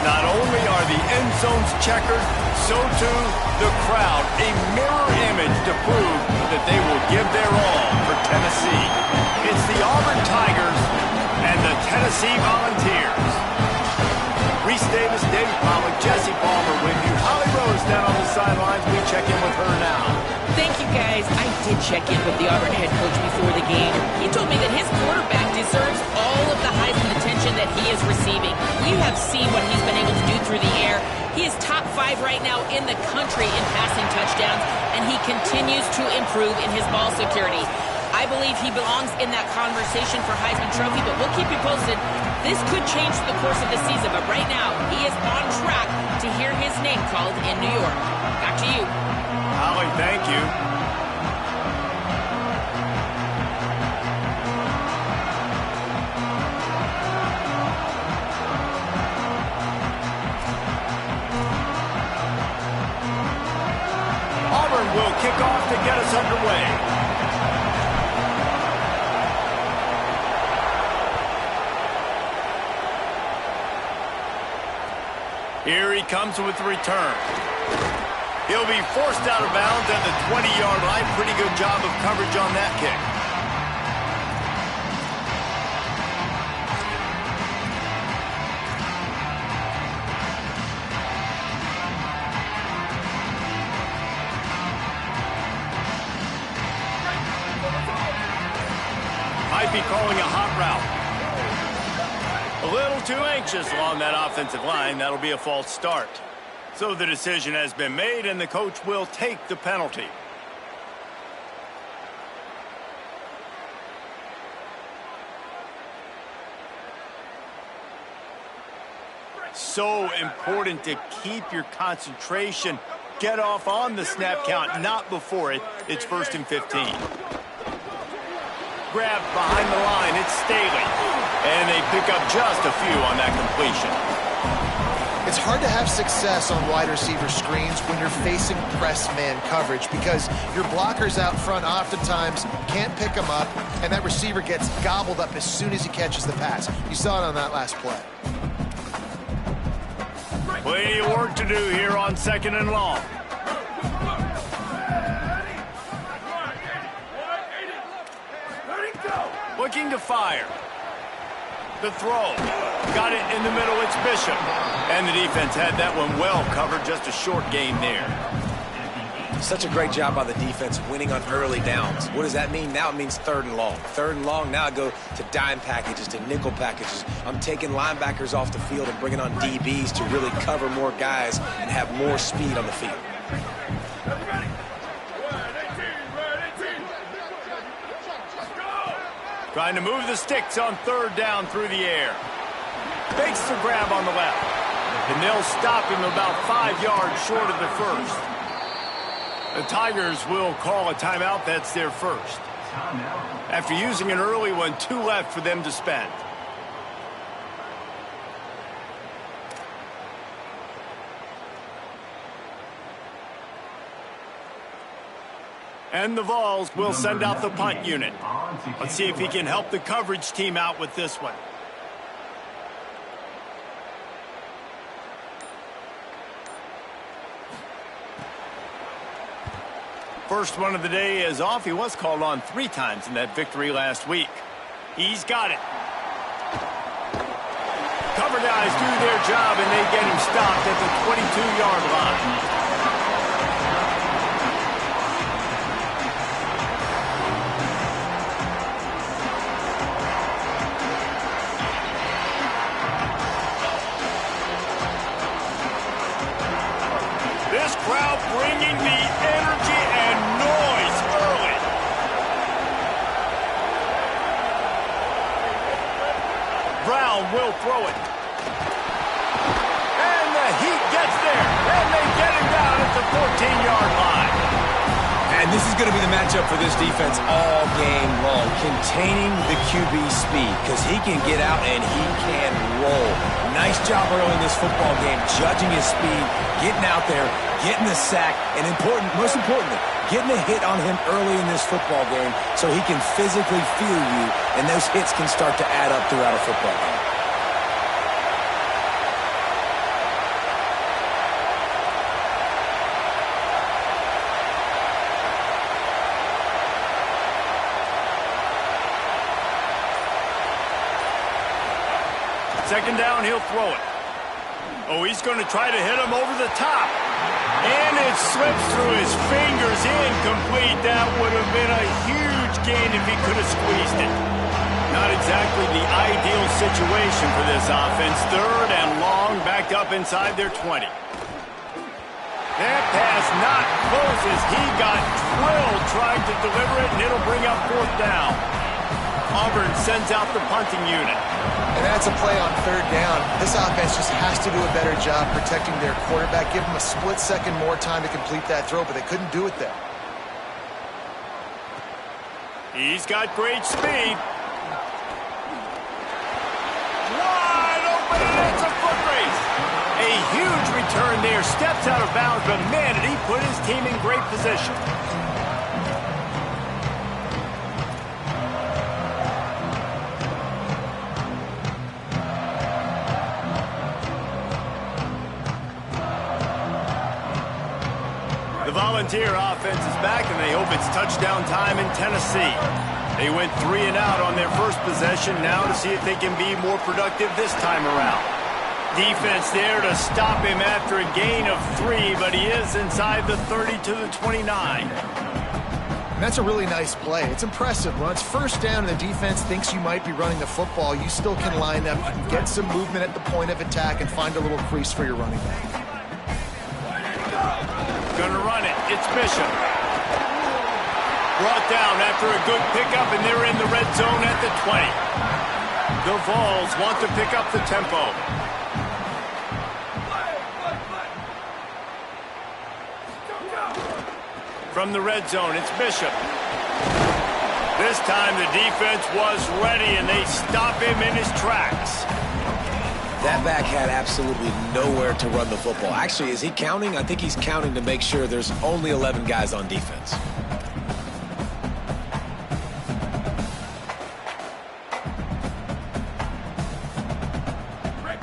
Not only are the end zones checkered, so too the crowd. A mirror image to prove that they will give their all for Tennessee. It's the Auburn Tigers and the Tennessee Volunteers. Reese Davis, David Pollock, Jesse Palmer with you. Holly Rose down on the sidelines. We check in with her now. Thank you, guys. I did check in with the Auburn head coach before the game. He told me that his quarterback deserves all of the Heisman attention that he is receiving. We have seen what he's been able to do through the air. He is top 5 right now in the country in passing touchdowns, and he continues to improve in his ball security. I believe he belongs in that conversation for Heisman Trophy, but we'll keep you posted. This could change the course of the season, but right now, he is on track to hear his name called in New York. Back to you. Holly, thank you. Auburn will kick off to get us underway. Here he comes with the return. He'll be forced out of bounds at the 20-yard line. Pretty good job of coverage on that kick. Might be calling a hot route. A little too anxious along that offensive line. That'll be a false start. So the decision has been made, and the coach will take the penalty. So important to keep your concentration. Get off on the snap count, not before it. It's 1st and 15. Grabbed behind the line. It's Staley. And they pick up just a few on that completion. It's hard to have success on wide receiver screens when you're facing press man coverage because your blockers out front oftentimes can't pick them up, and that receiver gets gobbled up as soon as he catches the pass. You saw it on that last play. Plenty of work to do here on 2nd and long. Looking to fire. The throw. Got it in the middle. It's Bishop. And the defense had that one well covered. Just a short gain there. Such a great job by the defense winning on early downs. What does that mean? Now it means 3rd and long. 3rd and long, now I go to dime packages, to nickel packages. I'm taking linebackers off the field and bringing on DBs to really cover more guys and have more speed on the field. Trying to move the sticks on 3rd down through the air. Fakes the grab on the left. And they'll stop him about 5 yards short of the first. The Tigers will call a timeout. That's their first. After using an early one, 2 left for them to spend. And the Vols will send out the punt unit. Let's see if he can help the coverage team out with this one. First one of the day is off. He was called on 3 times in that victory last week. He's got it. Cover guys do their job, and they get him stopped at the 22-yard line. Crowd bringing the energy and noise early. Brown will throw it. And the heat gets there. And they get him down at the 14-yard line. And this is going to be the matchup for this defense all game long. Containing the QB speed, because he can get out and he can roll. Nice job early in this football game, judging his speed, getting out there, getting the sack, and most importantly, getting a hit on him early in this football game so he can physically feel you, and those hits can start to add up throughout a football game. second down, he'll throw it. Oh, he's going to try to hit him over the top. And it slips through his fingers, incomplete. That would have been a huge gain if he could have squeezed it. Not exactly the ideal situation for this offense. Third and long, backed up inside their 20. That pass not close as he got drilled trying to deliver it, and it'll bring up fourth down. Auburn sends out the punting unit. And that's a play on third down. This offense just has to do a better job protecting their quarterback. Give them a split second more time to complete that throw, but they couldn't do it there. He's got great speed. Wide open, and it's a foot race. A huge return there. Steps out of bounds, but man, did he put his team in great position. The Volunteer offense is back, and they hope it's touchdown time in Tennessee. They went 3 and out on their first possession, now to see if they can be more productive this time around. Defense there to stop him after a gain of 3, but he is inside the 30 to the 29. And that's a really nice play. It's impressive. When it's first down and the defense thinks you might be running the football, you still can line up, you can get some movement at the point of attack and find a little crease for your running back. Gonna run it. It's Bishop. Brought down after a good pickup, and they're in the red zone at the 20. The Vols want to pick up the tempo. From the red zone, it's Bishop. This time the defense was ready, and they stop him in his tracks. That back had absolutely nowhere to run the football. Actually, is he counting? I think he's counting to make sure there's only 11 guys on defense.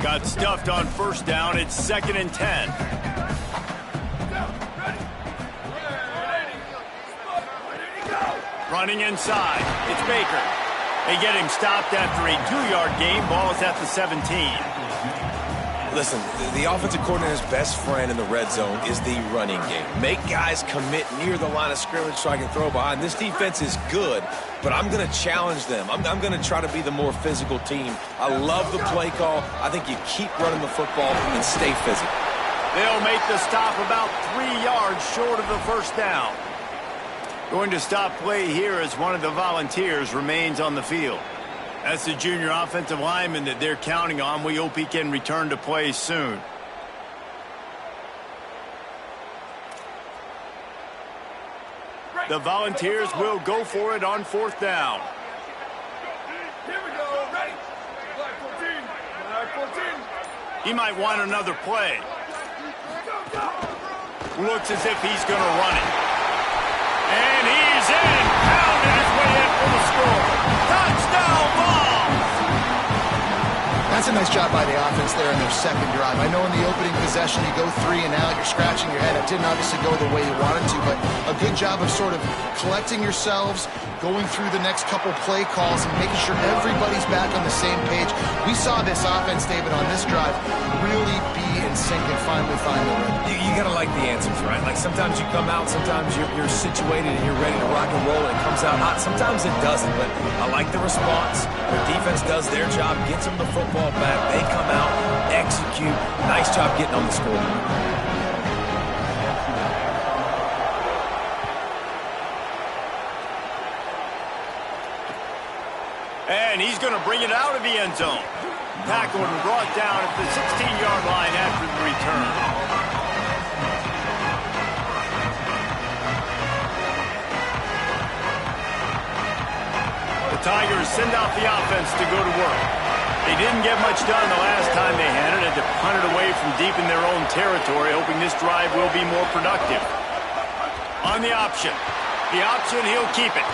Got stuffed on first down. It's 2nd and 10. Running inside. It's Baker. They get him stopped after a 2-yard gain. Ball is at the 17. Listen, the offensive coordinator's best friend in the red zone is the running game. Make guys commit near the line of scrimmage so I can throw behind. This defense is good, but I'm going to challenge them. I'm going to try to be the more physical team. I love the play call. I think you keep running the football and stay physical. They'll make the stop about 3 yards short of the first down. Going to stop play here as one of the Volunteers remains on the field. That's the junior offensive lineman that they're counting on. We hope he can return to play soon. The Volunteers will go for it on fourth down. Here we go. Ready. Black 14. Black 14. He might want another play. Looks as if he's going to run it. And he's in. Pounded his way in for the score. Touchdown, Vols! That's a nice job by the offense there in their second drive. I know in the opening possession you go 3 and out, you're scratching your head. It didn't obviously go the way you wanted to, but a good job of sort of collecting yourselves, going through the next couple play calls and making sure everybody's back on the same page. We saw this offense, David, on this drive really be in sync and finally find the rhythm. You got to like the answers, right? Like sometimes you come out, sometimes you're situated and you're ready to rock and roll and it comes out hot. Sometimes it doesn't, but I like the response. The defense does their job, gets them the football back. They come out, execute. Nice job getting on the scoreboard. And he's going to bring it out of the end zone. Tackled and brought down at the 16-yard line after the return. The Tigers send out the offense to go to work. They didn't get much done the last time they had it. Had to punt it away from deep in their own territory, hoping this drive will be more productive. On the option. The option, he'll keep it.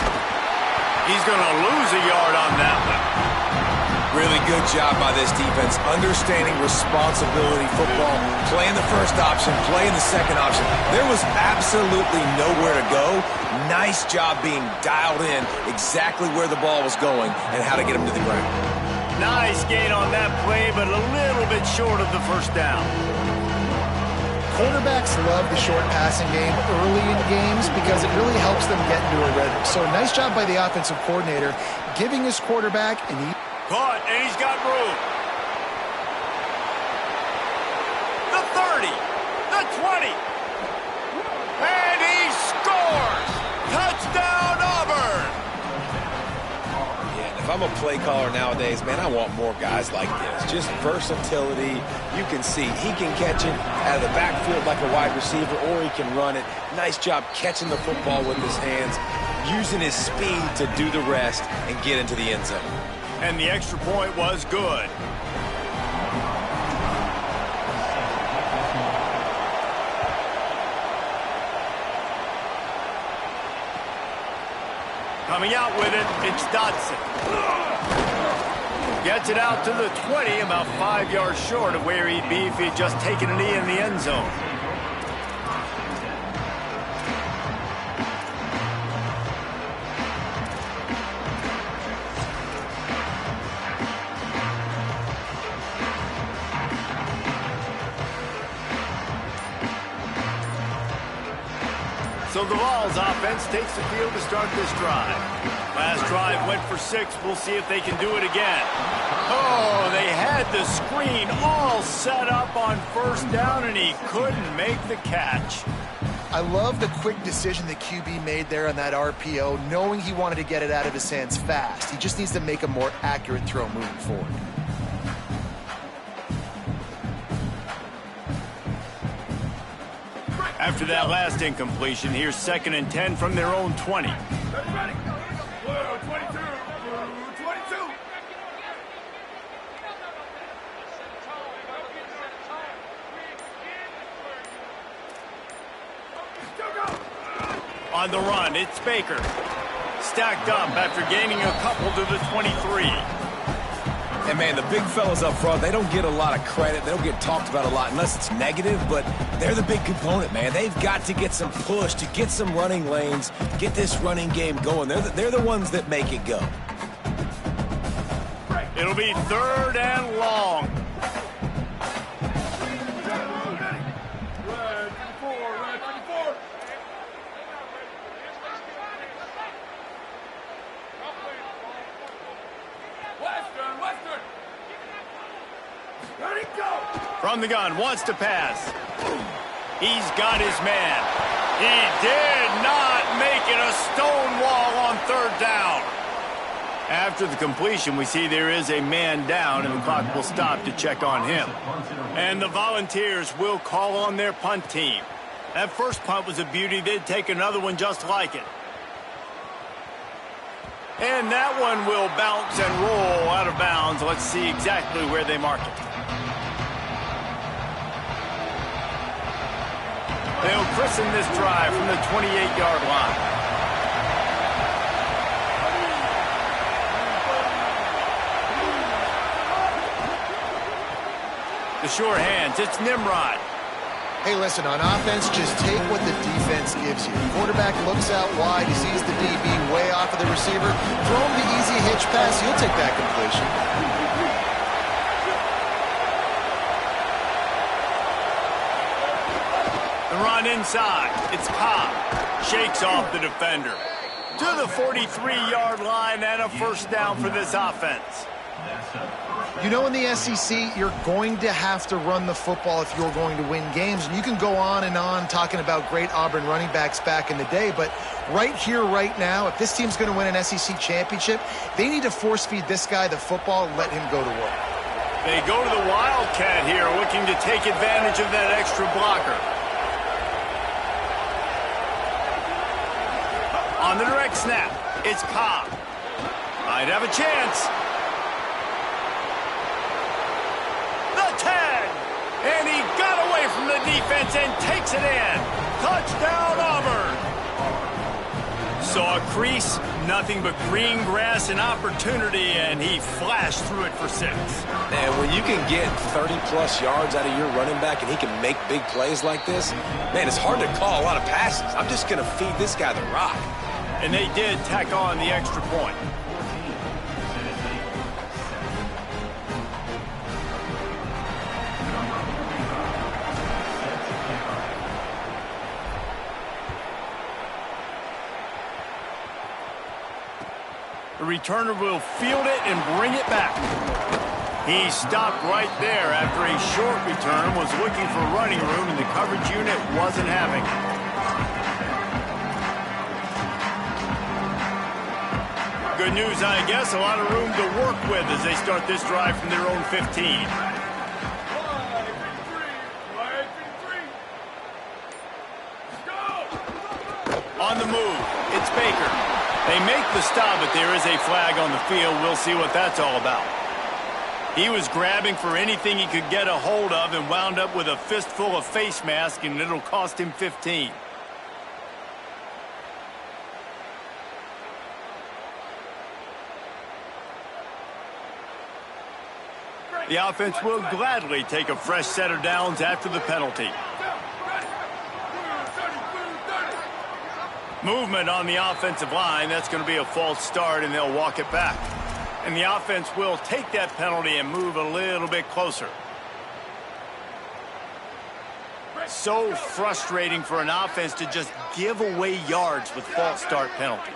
He's going to lose a yard on that one. Really good job by this defense, understanding responsibility football, playing the first option, playing the second option. There was absolutely nowhere to go. Nice job being dialed in exactly where the ball was going and how to get him to the ground. Nice gain on that play, but a little bit short of the first down. Quarterbacks love the short passing game early in games because it really helps them get into a rhythm. So nice job by the offensive coordinator giving his quarterback an Caught, and he's got room. The 30, the 20, and he scores! Touchdown, Auburn! Yeah, and if I'm a play caller nowadays, man, I want more guys like this. Just versatility. You can see he can catch it out of the backfield like a wide receiver, or he can run it. Nice job catching the football with his hands, using his speed to do the rest and get into the end zone. And the extra point was good. Coming out with it, it's Dodson. Gets it out to the 20, about 5 yards short of where he'd be if he'd just taken a knee in the end zone. So the Vols offense takes the field to start this drive. Last drive went for 6. We'll see if they can do it again. Oh, they had the screen all set up on first down, and he couldn't make the catch. I love the quick decision the QB made there on that RPO, knowing he wanted to get it out of his hands fast. He just needs to make a more accurate throw moving forward. After that last incompletion, here's 2nd and 10 from their own 20. Ready? Whoa, 22. 22. On the run, it's Baker. Stacked up after gaining a couple to the 23. And, man, the big fellas up front, they don't get a lot of credit. They don't get talked about a lot unless it's negative, but they're the big component, man. They've got to get some push, to get some running lanes, get this running game going. They're the ones that make it go. It'll be 3rd and long. From the gun, wants to pass. He's got his man. He did not make it a stone wall on 3rd down. After the completion, we see there is a man down, and the clock will stop to check on him. And the Volunteers will call on their punt team. That first punt was a beauty. They'd take another one just like it. And that one will bounce and roll out of bounds. Let's see exactly where they mark it. They'll christen this drive from the 28-yard line. The sure hands, it's Nimrod. Hey, listen, on offense, just take what the defense gives you. The quarterback looks out wide, he sees the DB way off of the receiver. Throw him the easy hitch pass, he'll take that completion. Run inside. It's Cobb. Shakes off the defender. To the 43-yard line and a first down for this offense. You know, in the SEC, you're going to have to run the football if you're going to win games. And you can go on and on talking about great Auburn running backs back in the day, but right here, right now, if this team's going to win an SEC championship, they need to force-feed this guy the football and let him go to work. They go to the Wildcat here, looking to take advantage of that extra blocker. On the direct snap, it's Cobb. Might have a chance. The 10! And he got away from the defense and takes it in. Touchdown, Auburn! Saw a crease, nothing but green grass and opportunity, and he flashed through it for 6. And when you can get 30-plus yards out of your running back and he can make big plays like this, man, it's hard to call a lot of passes. I'm just going to feed this guy the rock. And they did tack on the extra point. returner will field it and bring it back. He stopped right there after a short return, was looking for running room, and the coverage unit wasn't having it. Good news, I guess. A lot of room to work with as they start this drive from their own 15. On the move, it's Baker. They make the stop, but there is a flag on the field. We'll see what that's all about. He was grabbing for anything he could get a hold of and wound up with a fistful of face mask, and it'll cost him 15. The offense will gladly take a fresh set of downs after the penalty. Movement on the offensive line. That's going to be a false start, and they'll walk it back. And the offense will take that penalty and move a little bit closer. So frustrating for an offense to just give away yards with false start penalties.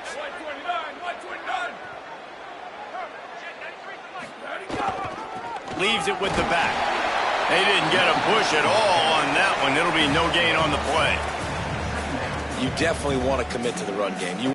Leaves it with the back. They didn't get a push at all on that one. It'll be no gain on the play. You definitely want to commit to the run game.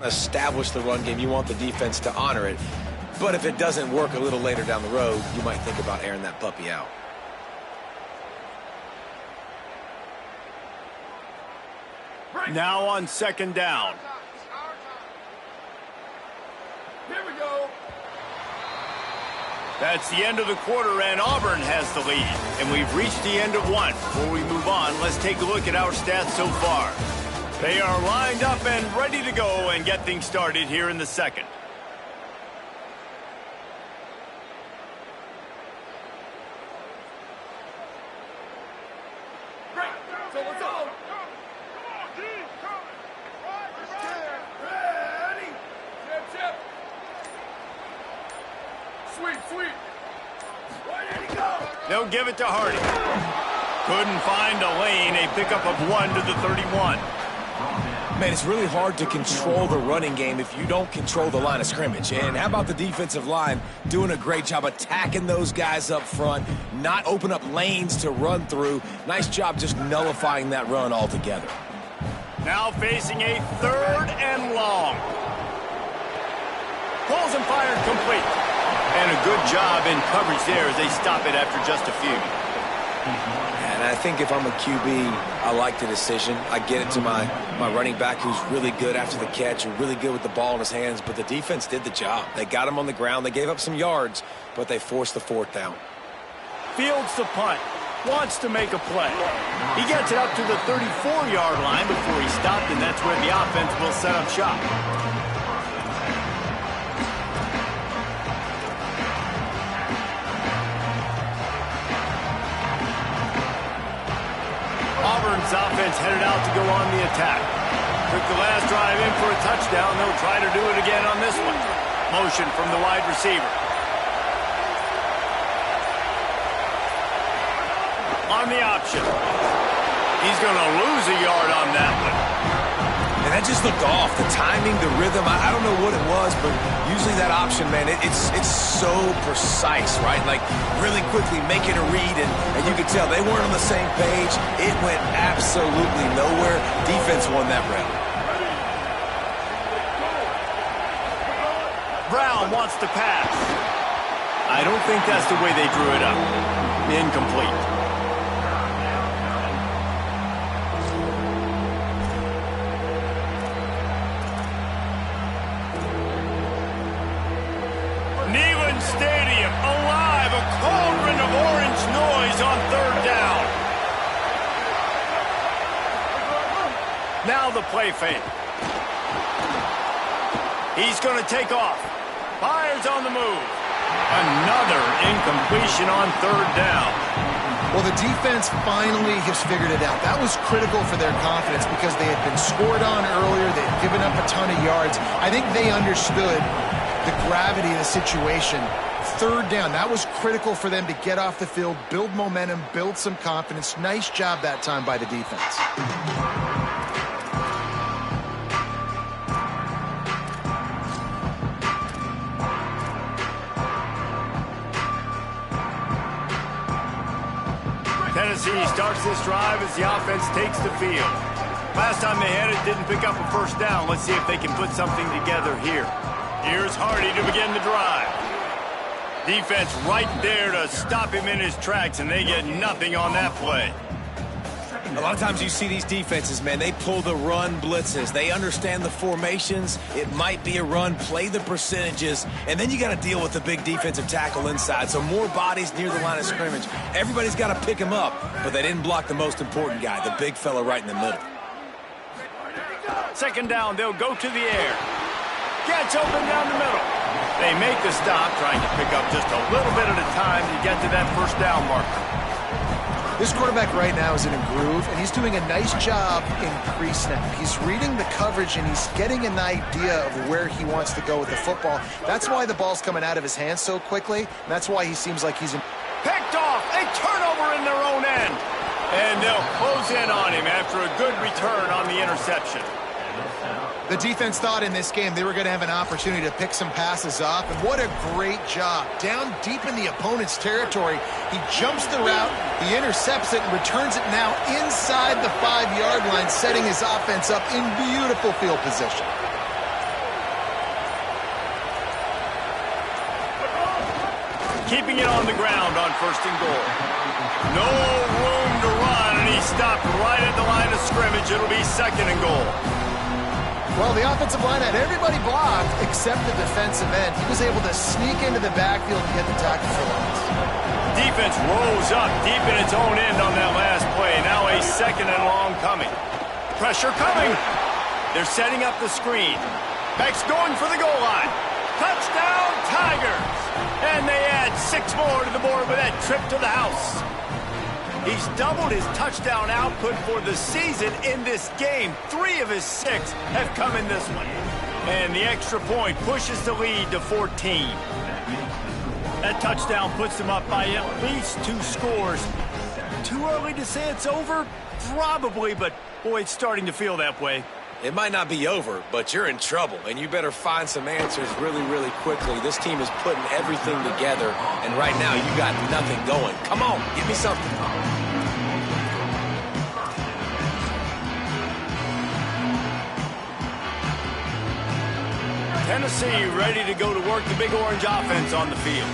Establish the run game. You want the defense to honor it. But if it doesn't work a little later down the road, you might think about airing that puppy out. Now on second down. Here we go. That's the end of the quarter, and Auburn has the lead. And we've reached the end of one. Before we move on, let's take a look at our stats so far. They are lined up and ready to go and get things started here in the second. Great. So let's go. Ready. Chip. Sweet. Where did he go? They'll give it to Hardy. Couldn't find a lane. A pickup of 1 to the 31. Man, it's really hard to control the running game if you don't control the line of scrimmage. And how about the defensive line doing a great job attacking those guys up front, not open up lanes to run through. Nice job just nullifying that run altogether. Now facing a 3rd and long. Pulls and fired complete. And a good job in coverage there as they stop it after just a few. And I think if I'm a QB, I like the decision. I get it to my running back who's really good after the catch and really good with the ball in his hands, but the defense did the job. They got him on the ground. They gave up some yards, but they forced the 4th down. Fields the punt. Wants to make a play. He gets it up to the 34-yard line before he stopped, and that's where the offense will set up shop. Auburn's offense headed out to go on the attack. Took the last drive in for a touchdown. They'll try to do it again on this one. Motion from the wide receiver. On the option. He's going to lose a yard on that one. And that just looked off. The timing, the rhythm, I don't know what it was, but usually that option, man, it's so precise, right? Like, really quickly making a read, and you could tell they weren't on the same page. It went absolutely nowhere. Defense won that round. Brown wants to pass. I don't think that's the way they drew it up. Incomplete. Stadium alive, a cauldron of orange noise on 3rd down. Now the play fake. He's going to take off. Fires on the move. Another incompletion on 3rd down. Well, the defense finally has figured it out. That was critical for their confidence because they had been scored on earlier. They had given up a ton of yards. I think they understood the gravity of the situation. 3rd down, that was critical for them to get off the field, build momentum, build some confidence. Nice job that time by the defense. Tennessee starts this drive as the offense takes the field. Last time they had it, didn't pick up a 1st down. Let's see if they can put something together here. Here's Hardy to begin the drive. Defense right there to stop him in his tracks, and they get nothing on that play. A lot of times you see these defenses, man, they pull the run blitzes. They understand the formations. It might be a run, play the percentages, and then you got to deal with the big defensive tackle inside. So more bodies near the line of scrimmage. Everybody's got to pick him up, but they didn't block the most important guy, the big fella right in the middle. 2nd down, they'll go to the air. Gets open down the middle. They make the stop, trying to pick up just a little bit at a time to get to that 1st down marker. This quarterback right now is in a groove, and he's doing a nice job in pre-snap. He's reading the coverage, and he's getting an idea of where he wants to go with the football. That's why the ball's coming out of his hands so quickly, and that's why he seems like he's in. Picked off, a turnover in their own end. And they'll close in on him after a good return on the interception. The defense thought in this game they were going to have an opportunity to pick some passes off, and what a great job. Down deep in the opponent's territory, he jumps the route, he intercepts it, and returns it now inside the 5-yard line, setting his offense up in beautiful field position. keeping it on the ground on 1st and goal. No room to run, and he stopped right at the line of scrimmage. It'll be 2nd and goal. Well, the offensive line had everybody blocked except the defensive end. He was able to sneak into the backfield and get the tackle for loss. Defense rose up deep in its own end on that last play. Now a 2nd and long coming. Pressure coming. They're setting up the screen. Beck's going for the goal line. Touchdown, Tigers! And they add 6 more to the board with that trip to the house. He's doubled his touchdown output for the season in this game. 3 of his 6 have come in this one. And the extra point pushes the lead to 14. That touchdown puts them up by at least 2 scores. Too early to say it's over? Probably, but boy, it's starting to feel that way. It might not be over, but you're in trouble, and you better find some answers really, really quickly. This team is putting everything together, and right now you got nothing going. Come on, give me something. Tennessee ready to go to work the Big Orange offense on the field.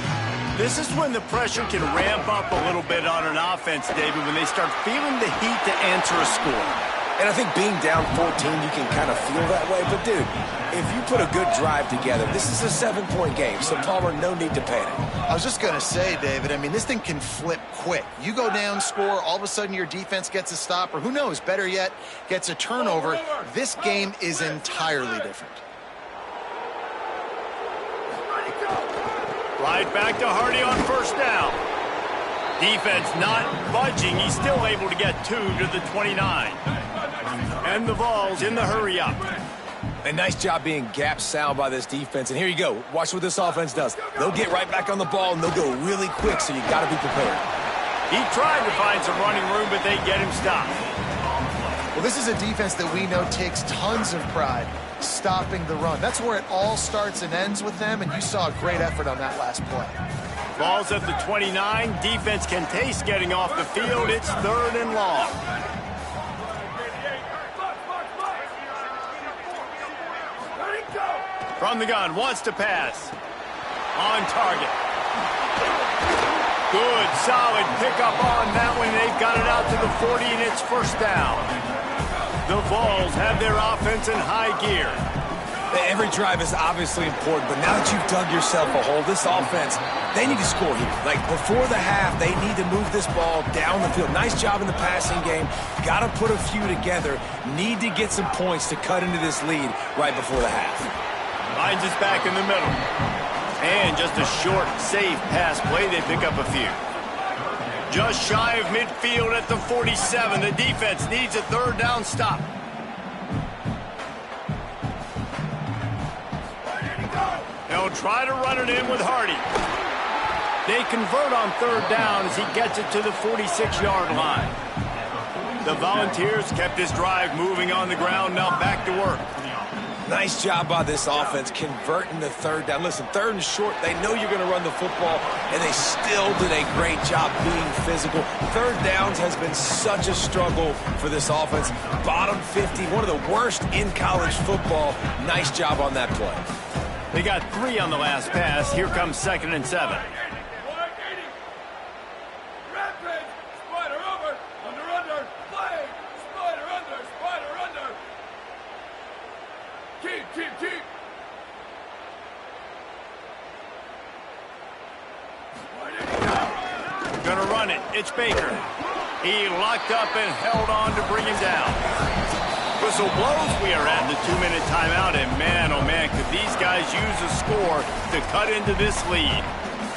This is when the pressure can ramp up a little bit on an offense, David, when they start feeling the heat to answer a score. And I think being down 14, you can kind of feel that way. But, dude, if you put a good drive together, this is a 7-point game. So, Palmer, no need to panic. I was just going to say, David, I mean, this thing can flip quick. You go down, score, all of a sudden your defense gets a stop, or who knows, better yet, gets a turnover. This game is entirely different. Right back to Hardy on 1st down. Defense not budging. He's still able to get 2 to the 29. And the Vols in the hurry up. A nice job being gap sound by this defense. And here you go. Watch what this offense does. They'll get right back on the ball, and they'll go really quick, so you got to be prepared. He tried to find some running room, but they get him stopped. Well, this is a defense that we know takes tons of pride stopping the run. That's where it all starts and ends with them, and you saw a great effort on that last play. Ball's at the 29. Defense can taste getting off the field. It's 3rd and long. From the gun, wants to pass. On target. Good, solid pickup on that one. They've got it out to the 40, and it's 1st down. The Vols have their offense in high gear. Every drive is obviously important, but now that you've dug yourself a hole, this offense, they need to score here. Like, before the half, they need to move this ball down the field. Nice job in the passing game. Got to put a few together. Need to get some points to cut into this lead right before the half. Finds us back in the middle. And just a short, safe pass play. They pick up a few. Just shy of midfield at the 47. The defense needs a 3rd down stop. They'll try to run it in with Hardy. They convert on 3rd down as he gets it to the 46-yard line. The Volunteers kept this drive moving on the ground. Now back to work. Nice job by this offense converting the 3rd down. Listen, 3rd and short, they know you're going to run the football, and they still did a great job being physical. 3rd downs has been such a struggle for this offense. Bottom 50, one of the worst in college football. Nice job on that play. They got 3 on the last pass. Here comes 2nd and 7. Gonna run it. It's Baker. He locked up and held on to bring him down. Whistle blows. We are at the 2-minute timeout, and man, oh man, could these guys use a score to cut into this lead.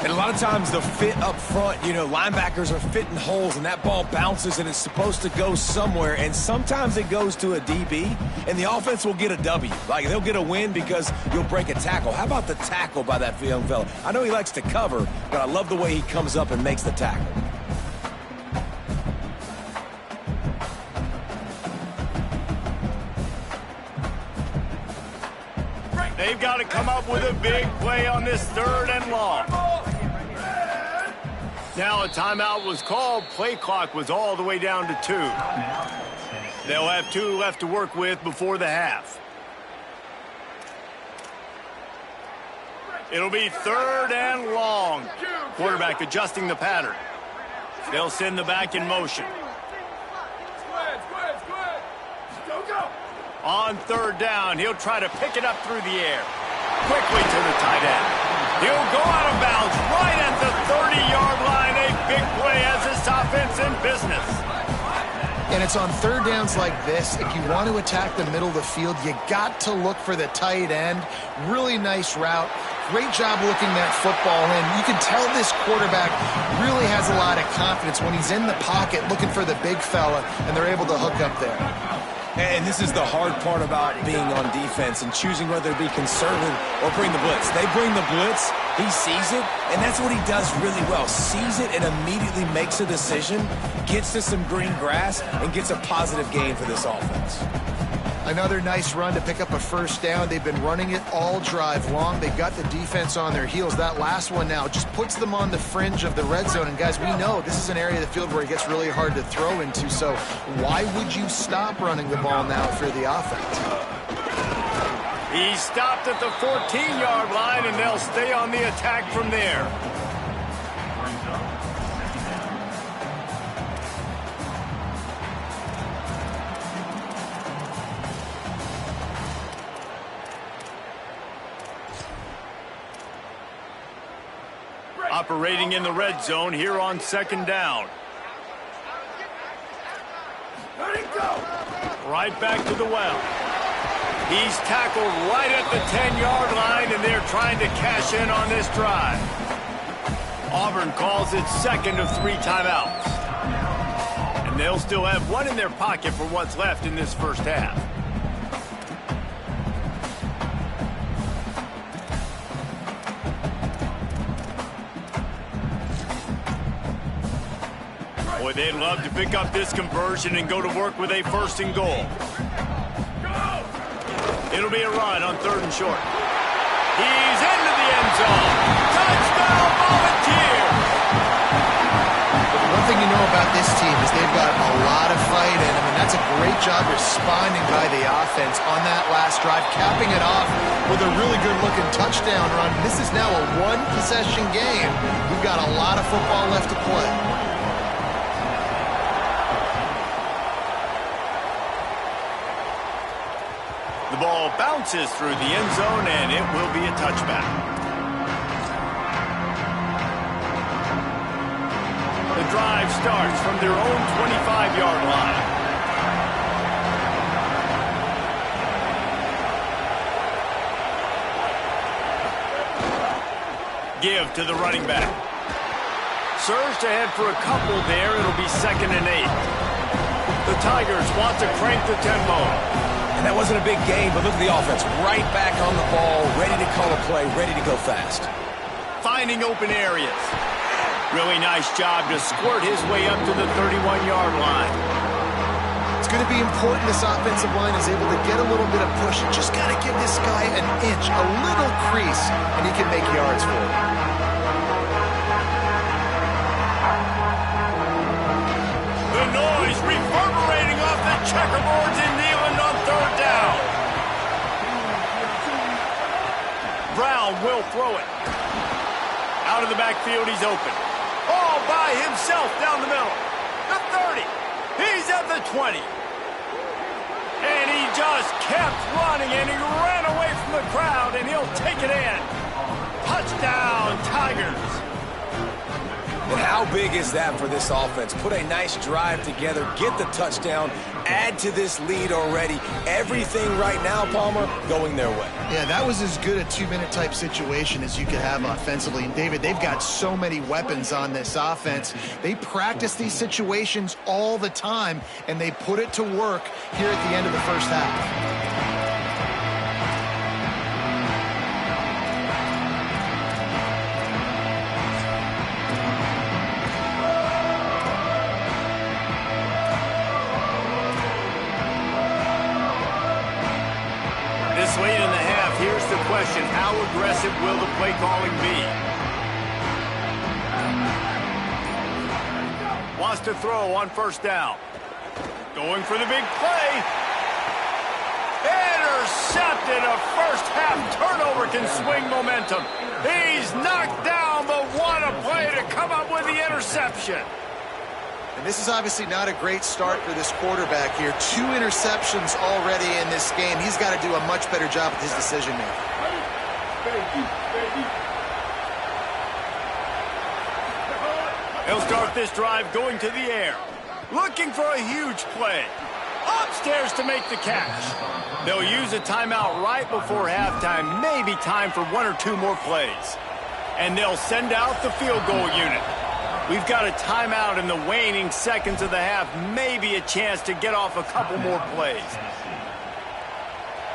And a lot of times the fit up front, you know, linebackers are fitting holes, and that ball bounces, and it's supposed to go somewhere, and sometimes it goes to a DB, and the offense will get a W. Like, they'll get a win because you'll break a tackle. How about the tackle by that young fella? I know he likes to cover, but I love the way he comes up and makes the tackle. They've got to come up with a big play on this 3rd and long. Now a timeout was called. Play clock was all the way down to 2. They'll have 2 left to work with before the half. It'll be 3rd and long. quarterback adjusting the pattern. They'll send the back in motion. Go. On third down, he'll try to pick it up through the air. Quickly to the tight end. He'll go out of bounds right at the 30-yard line. A big play as this offense in business. And it's on third downs like this. If you want to attack the middle of the field, you got to look for the tight end. Really nice route. Great job looking that football in. You can tell this quarterback really has a lot of confidence when he's in the pocket looking for the big fella, and they're able to hook up there. And this is the hard part about being on defense and choosing whether to be conservative or bring the blitz. They bring the blitz, he sees it, and that's what he does really well. Sees it and immediately makes a decision, gets to some green grass, and gets a positive gain for this offense. Another nice run to pick up a first down. They've been running it all drive long. They got the defense on their heels. That last one now just puts them on the fringe of the red zone. And guys, we know this is an area of the field where it gets really hard to throw into. So why would you stop running the ball now if you're the offense? He stopped at the 14-yard line, and they'll stay on the attack from there. Operating in the red zone here on second down. Let it go. Right back to the well. He's tackled right at the 10-yard line, and they're trying to cash in on this drive. Auburn calls it second of 3 timeouts. And they'll still have one in their pocket for what's left in this first half. Boy, they'd love to pick up this conversion and go to work with a first and goal. It'll be a run on third and short. He's into the end zone. Touchdown, Volunteers! One thing you know about this team is they've got a lot of fight in them, and that's a great job responding by the offense on that last drive, capping it off with a really good-looking touchdown run. This is now a one-possession game. We've got a lot of football left to play. The ball bounces through the end zone, and it will be a touchback. The drive starts from their own 25-yard line. Give to the running back. Surge to head for a couple there. It'll be 2nd and 8. The Tigers want to crank the tempo. And that wasn't a big gain, but look at the offense. Right back on the ball, ready to call a play, ready to go fast. Finding open areas. Really nice job to squirt his way up to the 31-yard line. It's going to be important this offensive line is able to get a little bit of push. Just got to give this guy an inch, a little crease, and he can make yards for it. The noise reverberating off the checkerboards in Neyland on third down. Brown will throw it. Out of the backfield, he's open. All by himself down the middle. The 30. He's at the 20. And he just kept running, and he ran away from the crowd, and he'll take it in. Touchdown, Tigers. And how big is that for this offense? Put a nice drive together, get the touchdown, add to this lead already. Everything right now, Palmer, going their way. Yeah, that was as good a 2-minute type situation as you could have offensively. And David, they've got so many weapons on this offense. They practice these situations all the time, and they put it to work here at the end of the first half. Late in the half, here's the question. How aggressive will the play calling be? Wants to throw on first down. Going for the big play. Intercepted. A first half turnover can swing momentum. He's knocked down, but what a play to interception. And this is obviously not a great start for this quarterback here. 2 interceptions already in this game. He's got to do a much better job with his decision-making. He'll start this drive going to the air. Looking for a huge play. Upstairs to make the catch. They'll use a timeout right before halftime. Maybe time for 1 or 2 more plays. And they'll send out the field goal unit. We've got a timeout in the waning seconds of the half. Maybe a chance to get off a couple more plays.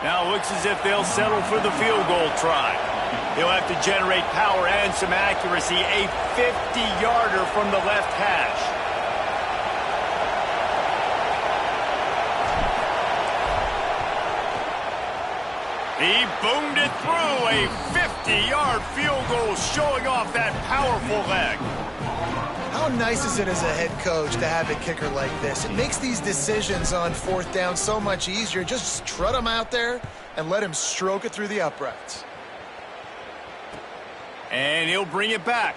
Now it looks as if they'll settle for the field goal try. He'll have to generate power and some accuracy. A 50-yarder from the left hash. He boomed it through. A 50-yard field goal showing off that powerful leg. How nice is it as a head coach to have a kicker like this? It makes these decisions on 4th down so much easier. Just trot him out there and let him stroke it through the uprights. And he'll bring it back.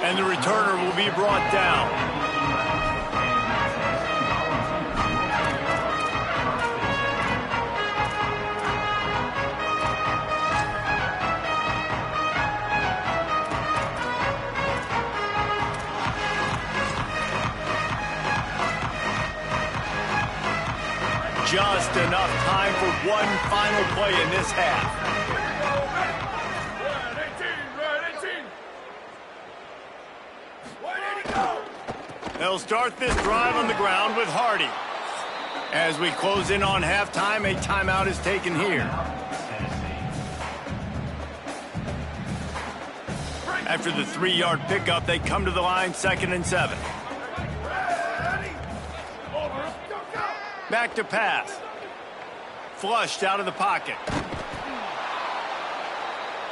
And the returner will be brought down. Just enough time for one final play in this half. They'll start this drive on the ground with Hardy. As we close in on halftime, a timeout is taken here. After the 3-yard pickup, they come to the line, 2nd and 7. Back to pass. Flushed out of the pocket.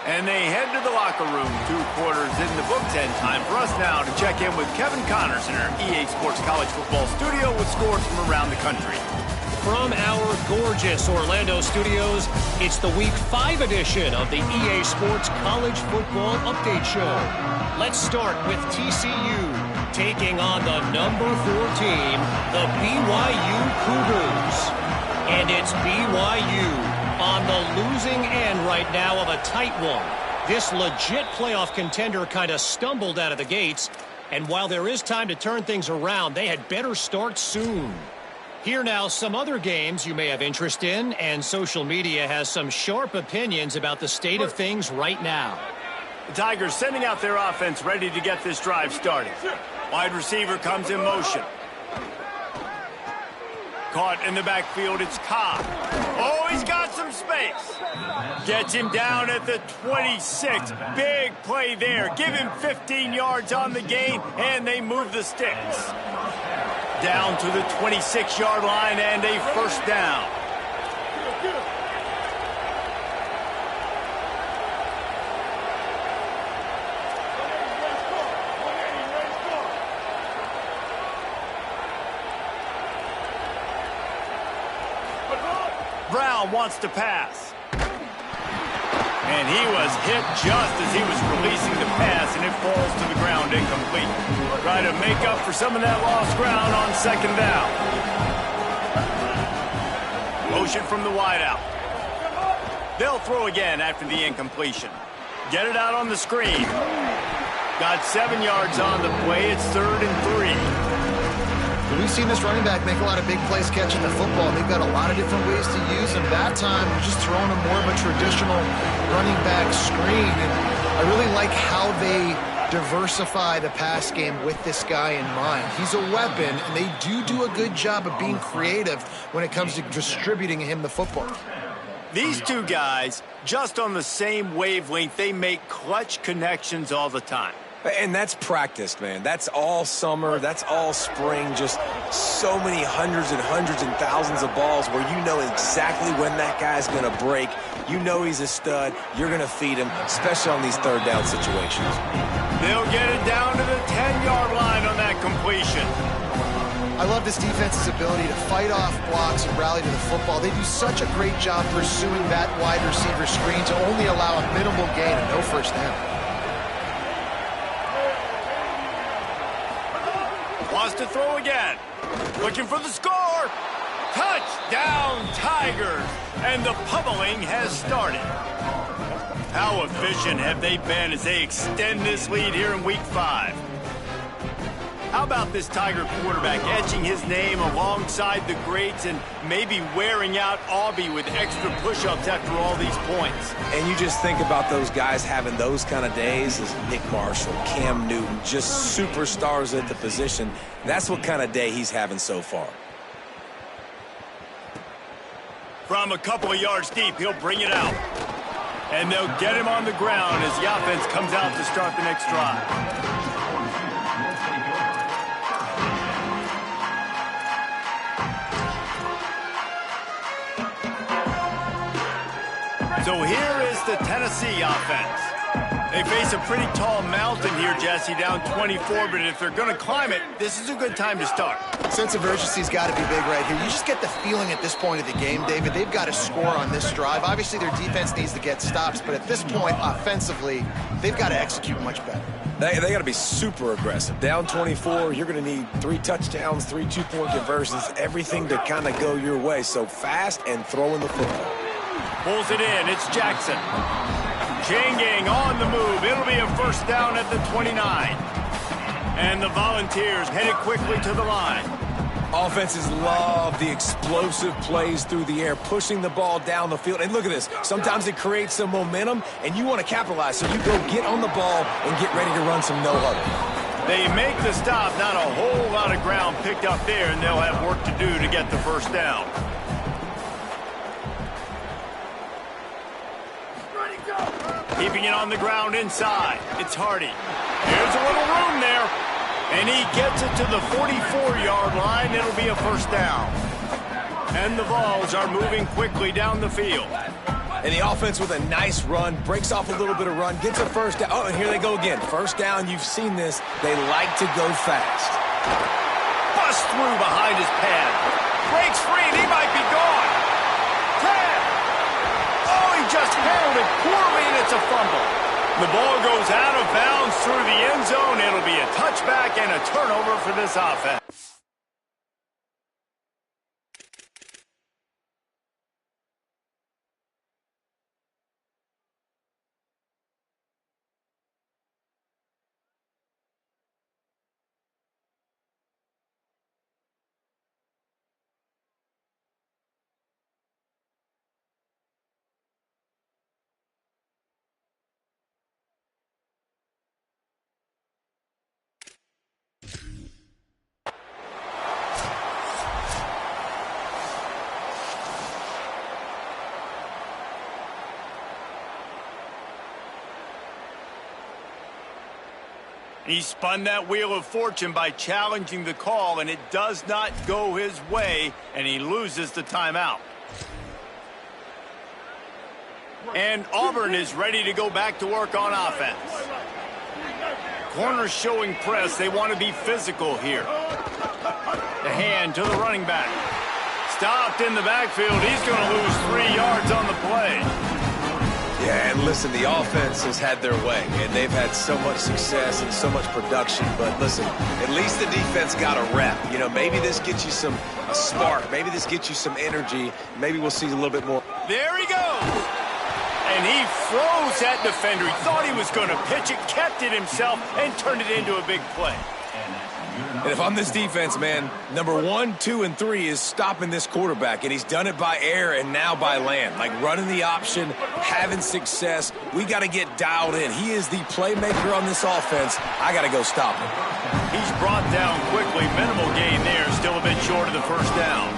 And they head to the locker room. 2 quarters in the books, and time for us now to check in with Kevin Connors in our EA Sports College Football studio with scores from around the country. From our gorgeous Orlando studios, it's the Week 5 edition of the EA Sports College Football Update Show. Let's start with TCU taking on the number 4 team, the BYU Cougars. And it's BYU on the losing end right now of a tight one. This legit playoff contender kind of stumbled out of the gates, and while there is time to turn things around, they had better start soon. Here now, some other games you may have interest in, and social media has some sharp opinions about the state of things right now. The Tigers sending out their offense ready to get this drive started. Wide receiver comes in motion. Caught in the backfield, it's Cobb. Oh, he's got some space. Gets him down at the 26. Big play there. Give him 15 yards on the gain, and they move the sticks. Down to the 26-yard line and a first down. Brown wants to pass. And he was hit just as he was releasing the pass, and it falls to the ground incomplete. Try to make up for some of that lost ground on 2nd down. Motion from the wideout. They'll throw again after the incompletion. Get it out on the screen. Got 7 yards on the play. It's 3rd and 3. We've seen this running back make a lot of big plays catching the football. They've got a lot of different ways to use him. That time, just throwing him more of a traditional running back screen. And I really like how they diversify the pass game with this guy in mind. He's a weapon, and they do a good job of being creative when it comes to distributing him the football. These 2 guys, just on the same wavelength, they make clutch connections all the time. And that's practiced, man. That's all summer. That's all spring. Just so many hundreds and thousands of balls where you know exactly when that guy's going to break. You know he's a stud. You're going to feed him, especially on these 3rd down situations. They'll get it down to the 10-yard line on that completion. I love this defense's ability to fight off blocks and rally to the football. They do such a great job pursuing that wide receiver screen to only allow a minimal gain and no first down. Paws to throw again. Looking for the score. Touchdown, Tigers. And the pummeling has started. How efficient have they been as they extend this lead here in Week 5? How about this Tiger quarterback etching his name alongside the greats and maybe wearing out Auburn with extra push-ups after all these points? And you just think about those guys having those kind of days as Nick Marshall, Cam Newton, just superstars at the position. That's what kind of day he's having so far. From a couple of yards deep, he'll bring it out. And they'll get him on the ground as the offense comes out to start the next drive. So here is the Tennessee offense. They face a pretty tall mountain here, Jesse, down 24, but if they're going to climb it, this is a good time to start. Sense of urgency's got to be big right here. You just get the feeling at this point of the game, David, they've got to score on this drive. Obviously, their defense needs to get stops, but at this point, offensively, they've got to execute much better. They got to be super aggressive. Down 24, you're going to need 3 touchdowns, 3 two-point conversions, everything to kind of go your way. So fast and throwing the football. Pulls it in. It's Jackson. Changing on the move. It'll be a first down at the 29. And the Volunteers headed quickly to the line. Offenses love the explosive plays through the air, pushing the ball down the field. And look at this. Sometimes it creates some momentum, and you want to capitalize. So you go get on the ball and get ready to run some no-huddle. They make the stop. Not a whole lot of ground picked up there, and they'll have work to do to get the first down. Keeping it on the ground inside. It's Hardy. There's a little room there. And he gets it to the 44-yard line. It'll be a first down. And the Vols are moving quickly down the field. And the offense with a nice run, breaks off a little bit of run, gets a first down. Oh, and here they go again. First down, you've seen this. They like to go fast. Bust through behind his pad. Breaks free, and he might be gone. 10. Oh, he just handled it poorly, and it's a fumble. The ball goes out of bounds through the end zone. It'll be a touchback and a turnover for this offense. He spun that wheel of fortune by challenging the call, and it does not go his way, and he loses the timeout. And Auburn is ready to go back to work on offense. Corners showing press. They want to be physical here. The hand to the running back. Stopped in the backfield. He's going to lose 3 yards on the play. Yeah, and listen, the offense has had their way, and they've had so much success and so much production. But listen, at least the defense got a rep. You know, maybe this gets you some spark. Maybe this gets you some energy. Maybe we'll see a little bit more. There he goes. And he froze that defender. He thought he was going to pitch it, kept it himself, and turned it into a big play. And if I'm this defense, man, number 1, 2, and 3 is stopping this quarterback, and he's done it by air and now by land. Like running the option, having success. We got to get dialed in. He is the playmaker on this offense. I got to go stop him. He's brought down quickly. Minimal gain there. Still a bit short of the first down.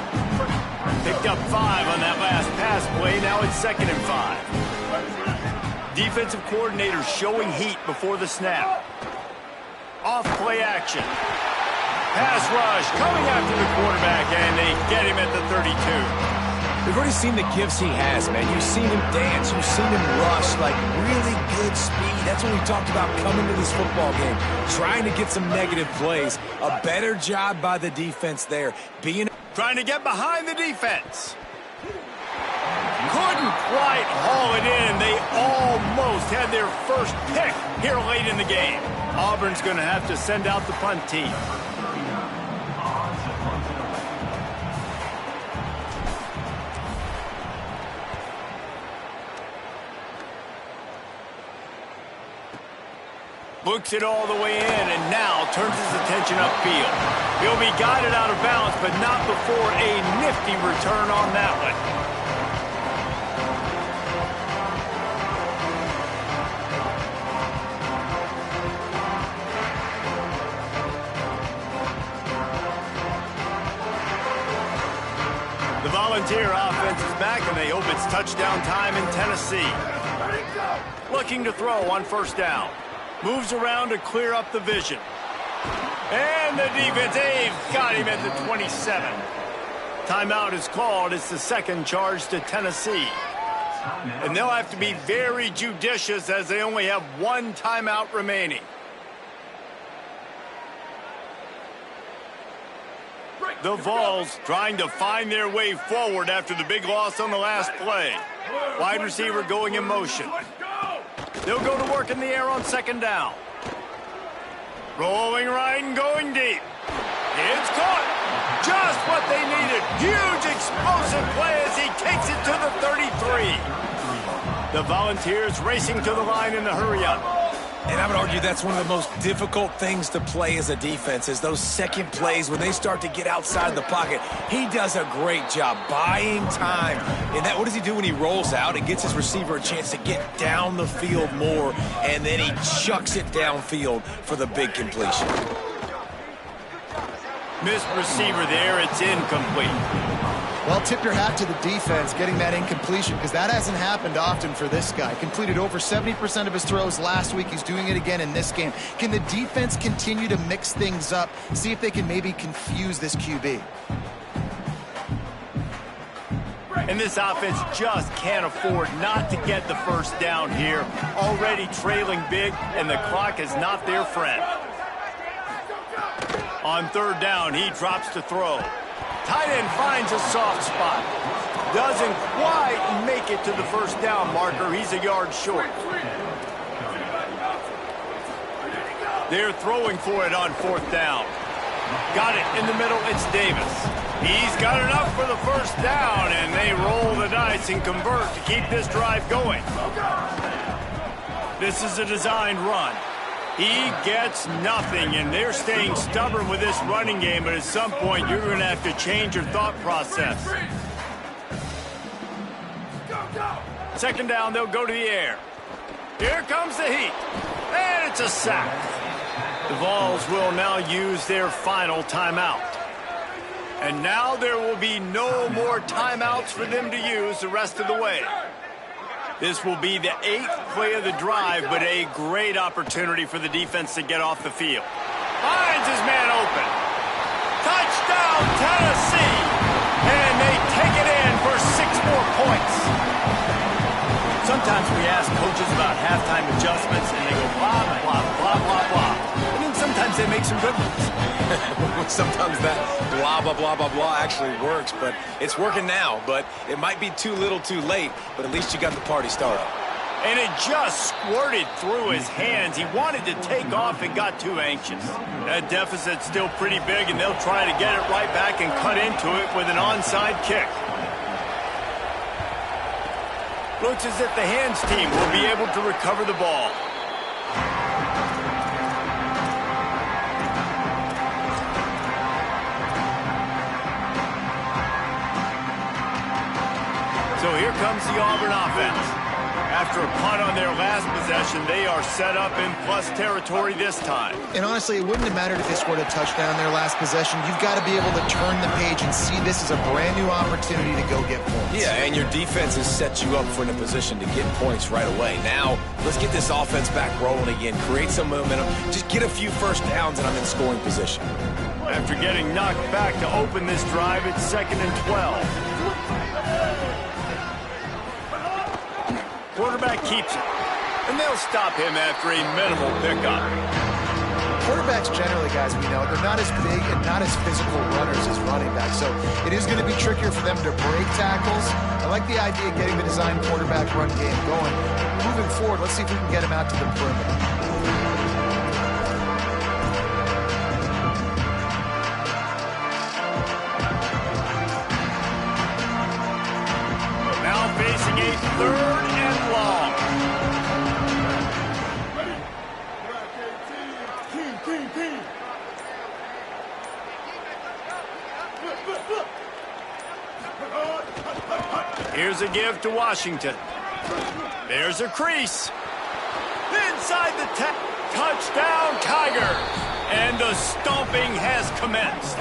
Picked up 5 on that last pass play. Now it's 2nd and 5. Defensive coordinator showing heat before the snap. Off play action. Pass rush coming after the quarterback, and they get him at the 32. We've already seen the gifts he has, man. You've seen him dance. You've seen him rush, like really good speed. That's what we talked about coming to this football game, trying to get some negative plays. A better job by the defense there. Trying to get behind the defense. Couldn't quite haul it in. They almost had their first pick here late in the game. Auburn's going to have to send out the punt team. Books it all the way in and now turns his attention upfield. He'll be guided out of bounds, but not before a nifty return on that one. The Volunteer offense is back, and they hope it's touchdown time in Tennessee. Looking to throw on first down. Moves around to clear up the vision. And the defense, they've got him at the 27. Timeout is called. It's the second charge to Tennessee. And they'll have to be very judicious as they only have one timeout remaining. The Vols trying to find their way forward after the big loss on the last play. Wide receiver going in motion. They'll go to work in the air on second down. Rolling right and going deep. It's caught. Just what they needed. Huge explosive play as he takes it to the 33. The Volunteers racing to the line in the hurry-up. And I would argue that's one of the most difficult things to play as a defense is those second plays when they start to get outside the pocket. He does a great job buying time. And what does he do when he rolls out? It gets his receiver a chance to get down the field more, and then he chucks it downfield for the big completion. Missed receiver there. It's incomplete. Well, tip your hat to the defense getting that incompletion because that hasn't happened often for this guy. Completed over 70% of his throws last week. He's doing it again in this game. Can the defense continue to mix things up, see if they can maybe confuse this QB? And this offense just can't afford not to get the first down here. Already trailing big, and the clock is not their friend. On third down, he drops to throw. Tight end finds a soft spot. Doesn't quite make it to the first down marker. He's a yard short. They're throwing for it on fourth down. Got it in the middle. It's Davis. He's got enough for the first down, and they roll the dice and convert to keep this drive going. This is a designed run. He gets nothing, and they're staying stubborn with this running game, but at some point you're going to have to change your thought process. Second down, they'll go to the air. Here comes the heat, and it's a sack. The Vols will now use their final timeout. And now there will be no more timeouts for them to use the rest of the way. This will be the 8th play of the drive, but a great opportunity for the defense to get off the field. Finds his man open. Touchdown, Tennessee! And they take it in for 6 more points. Sometimes we ask coaches about halftime adjustments, and they go blah, blah, blah, blah, blah. And then sometimes they make some good ones. Sometimes that blah, blah, blah, blah, blah actually works, but it's working now. But it might be too little too late, but at least you got the party started. And it just squirted through his hands. He wanted to take off and got too anxious. That deficit's still pretty big, and they'll try to get it right back and cut into it with an onside kick. Looks as if the hands team will be able to recover the ball. So here comes the Auburn offense. After a punt on their last possession, they are set up in plus territory this time. And honestly, it wouldn't have mattered if they scored a touchdown their last possession. You've got to be able to turn the page and see this as a brand new opportunity to go get points. Yeah, and your defense has set you up for in a position to get points right away. Now, let's get this offense back rolling again. Create some momentum. Just get a few first downs, and I'm in scoring position. After getting knocked back to open this drive, it's 2nd and 12. Quarterback keeps it, and they'll stop him after a minimal pickup. Quarterbacks generally, guys, we know, they're not as big and not as physical runners as running backs, so it is going to be trickier for them to break tackles. I like the idea of getting the design quarterback run game going. Moving forward, let's see if we can get him out to the perimeter. Now facing a 3rd and long. Here's a give to Washington. There's a crease. Inside the touchdown, Tigers. And the stomping has commenced.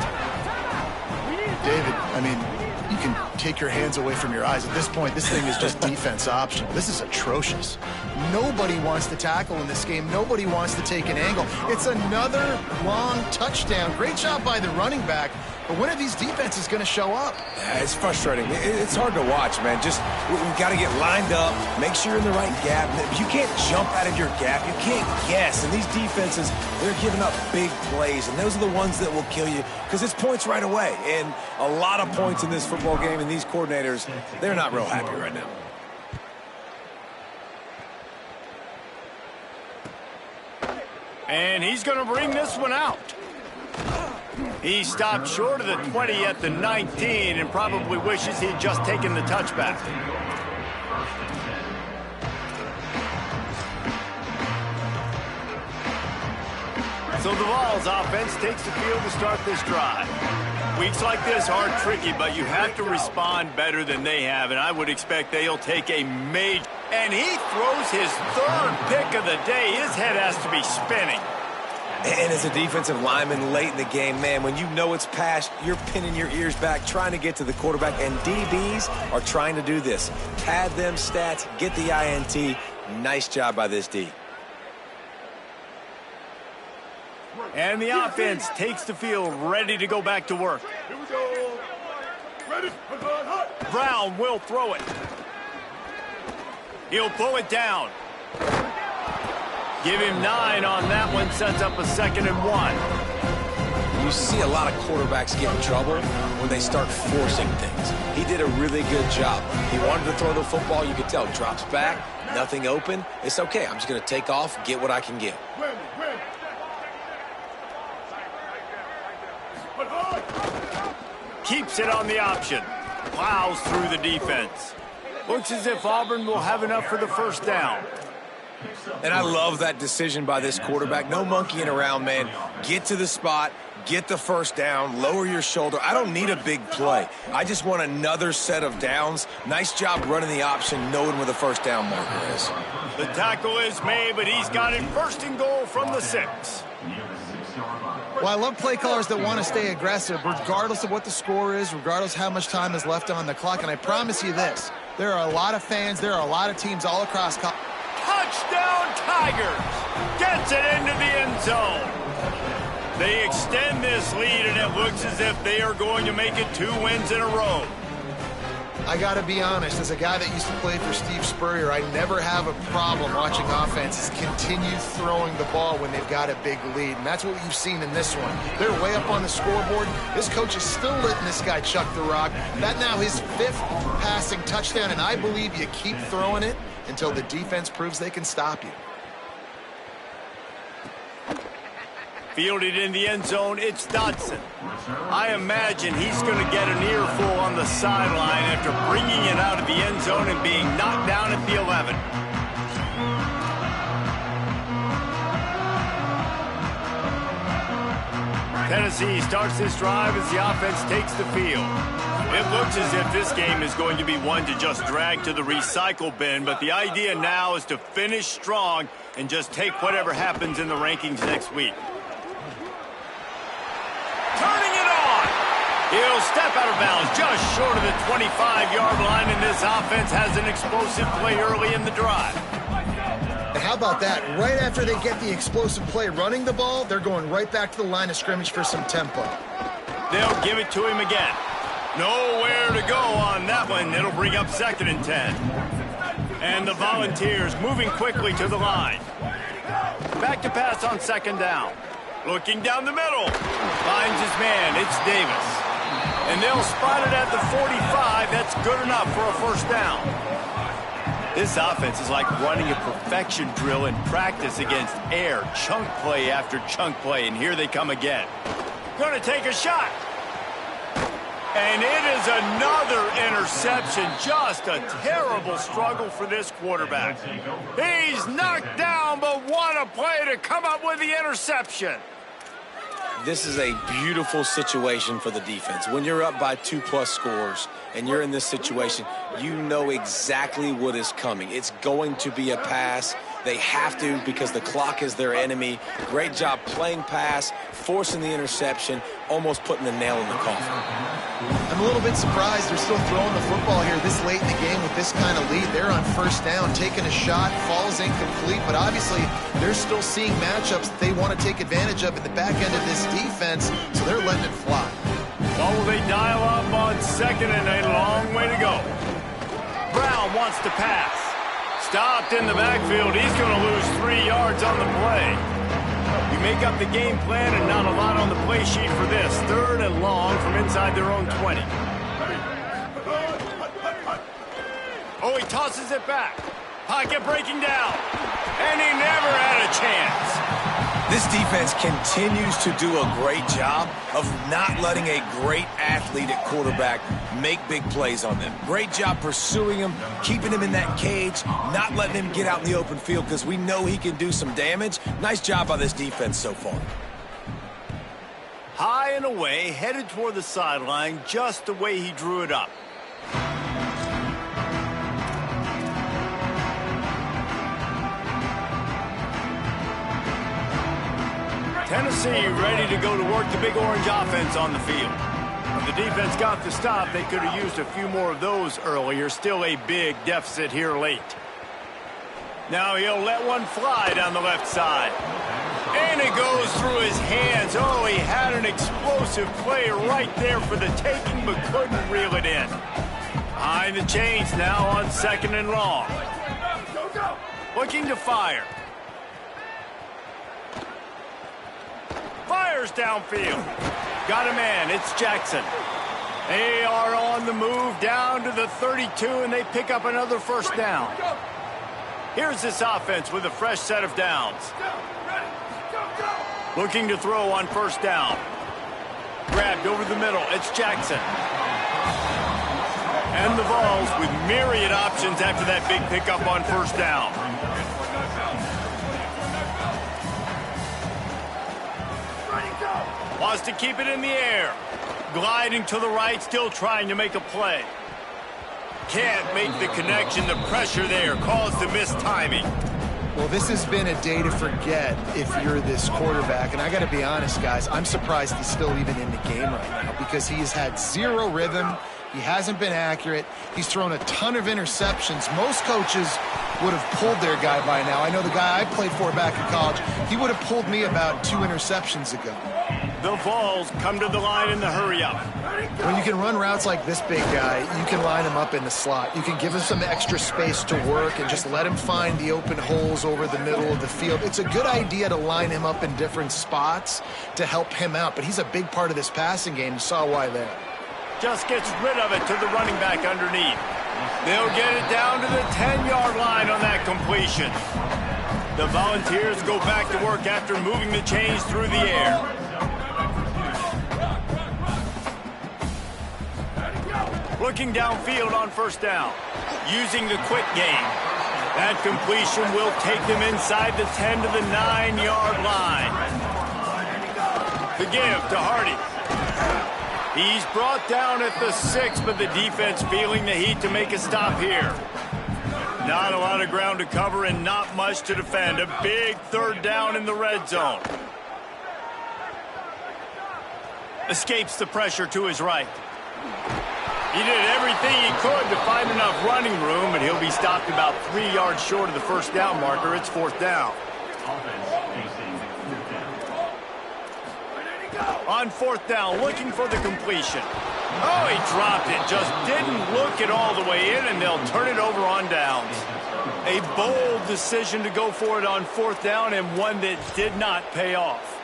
David, I mean, you can take your hands away from your eyes. At this point, this thing is just defense optional. This is atrocious. Nobody wants to tackle in this game. Nobody wants to take an angle. It's another long touchdown. Great job by the running back. But when are these defenses going to show up? Yeah, it's frustrating. It's hard to watch, man. Just, we've got to get lined up, make sure you're in the right gap. You can't jump out of your gap. You can't guess. And these defenses, they're giving up big plays, and those are the ones that will kill you because it's points right away. And a lot of points in this football game, and these coordinators, they're not real happy right now. And he's going to bring this one out. He stopped short of the 20 at the 19 and probably wishes he'd just taken the touchback. So the Vols offense takes the field to start this drive. Weeks like this are tricky, but you have to respond better than they have, and I would expect they'll take a major. And he throws his third pick of the day. His head has to be spinning. And as a defensive lineman late in the game, man, when you know it's past, you're pinning your ears back, trying to get to the quarterback, and DBs are trying to do this. Pad them stats, get the INT. Nice job by this D. And the offense takes the field, ready to go back to work. Here we go. Ready? Brown will throw it. He'll pull it down. Give him 9 on that one, sets up a 2nd and 1. You see a lot of quarterbacks get in trouble when they start forcing things. He did a really good job. He wanted to throw the football. You could tell. Drops back, nothing open. It's okay. I'm just going to take off, get what I can get. Keeps it on the option. Plows through the defense. Looks as if Auburn will have enough for the first down. And I love that decision by this quarterback. No monkeying around, man. Get to the spot, get the first down, lower your shoulder. I don't need a big play. I just want another set of downs. Nice job running the option, knowing where the first down marker is. The tackle is made, but he's got it 1st and goal from the 6. Well, I love play callers that want to stay aggressive, regardless of what the score is, regardless how much time is left on the clock. And I promise you this, there are a lot of fans, there are a lot of teams all across college. Touchdown Tigers! Gets it into the end zone. They extend this lead, and it looks as if they are going to make it 2 wins in a row. I got to be honest, as a guy that used to play for Steve Spurrier, I never have a problem watching offenses continue throwing the ball when they've got a big lead. And that's what you've seen in this one. They're way up on the scoreboard. This coach is still letting this guy chuck the rock. That now his 5th passing touchdown, and I believe you keep throwing it until the defense proves they can stop you. Fielded in the end zone, it's Dodson. I imagine he's going to get an earful on the sideline after bringing it out of the end zone and being knocked down at the 11. Tennessee starts this drive as the offense takes the field. It looks as if this game is going to be one to just drag to the recycle bin, but the idea now is to finish strong and just take whatever happens in the rankings next week. Turning it on. He'll step out of bounds just short of the 25-yard line, and this offense has an explosive play early in the drive. And how about that? Right after they get the explosive play running the ball, they're going right back to the line of scrimmage for some tempo. They'll give it to him again. Nowhere to go on that one. It'll bring up 2nd and 10. And the Volunteers moving quickly to the line. Back to pass on 2nd down. Looking down the middle. Finds his man. It's Davis. And they'll spot it at the 45. That's good enough for a 1st down. This offense is like running a perfection drill in practice against air. Chunk play after chunk play. And here they come again. Going to take a shot. And it is another interception. Just a terrible struggle for this quarterback. He's knocked down, but what a play to come up with the interception. This is a beautiful situation for the defense. When you're up by 2+ scores and you're in this situation, you know exactly what is coming. It's going to be a pass. They have to because the clock is their enemy. Great job playing pass, forcing the interception, almost putting the nail in the coffin. I'm a little bit surprised they're still throwing the football here this late in the game with this kind of lead. They're on first down, taking a shot, falls incomplete, but obviously they're still seeing matchups that they want to take advantage of at the back end of this defense, so they're letting it fly. Well, will they dial up on second and a long way to go? Brown wants to pass. Stopped in the backfield. He's going to lose 3 yards on the play. You make up the game plan and not a lot on the play sheet for this. 3rd and long from inside their own 20. Oh, he tosses it back. Pocket breaking down. And he never had a chance. This defense continues to do a great job of not letting a great athlete at quarterback make big plays on them. Great job pursuing him, keeping him in that cage, not letting him get out in the open field because we know he can do some damage. Nice job by this defense so far. High and away, headed toward the sideline, just the way he drew it up. Tennessee ready to go to work the Big Orange offense on the field. When the defense got the stop, they could have used a few more of those earlier. Still a big deficit here late. Now he'll let one fly down the left side. And it goes through his hands. Oh, he had an explosive play right there for the taking, but couldn't reel it in. Behind the chains now on 2nd and long. Looking to fire. Fires downfield. Got a man. It's Jackson. They are on the move down to the 32, and they pick up another first down. Here's this offense with a fresh set of downs. Looking to throw on first down. Grabbed over the middle. It's Jackson. And the Vols with myriad options after that big pickup on first down. Wants to keep it in the air. Gliding to the right, still trying to make a play. Can't make the connection. The pressure there caused the missed timing. Well, this has been a day to forget if you're this quarterback. And I got to be honest, guys, I'm surprised he's still even in the game right now because he has had zero rhythm. He hasn't been accurate. He's thrown a ton of interceptions. Most coaches would have pulled their guy by now. I know the guy I played for back in college, he would have pulled me about 2 interceptions ago. The Vols come to the line in the hurry-up. When you can run routes like this big guy, you can line him up in the slot. You can give him some extra space to work and just let him find the open holes over the middle of the field. It's a good idea to line him up in different spots to help him out, but he's a big part of this passing game. You saw why there. Just gets rid of it to the running back underneath. They'll get it down to the 10-yard line on that completion. The Volunteers go back to work after moving the chains through the air. Looking downfield on first down. Using the quick game. That completion will take them inside the 10 to the 9-yard line. The give to Hardy. He's brought down at the 6, but the defense feeling the heat to make a stop here. Not a lot of ground to cover and not much to defend. A big 3rd down in the red zone. Escapes the pressure to his right. He did everything he could to find enough running room, but he'll be stopped about 3 yards short of the first down marker. It's 4th down. On 4th down, looking for the completion. Oh, he dropped it. Just didn't look it all the way in, and they'll turn it over on downs. A bold decision to go for it on 4th down, and one that did not pay off.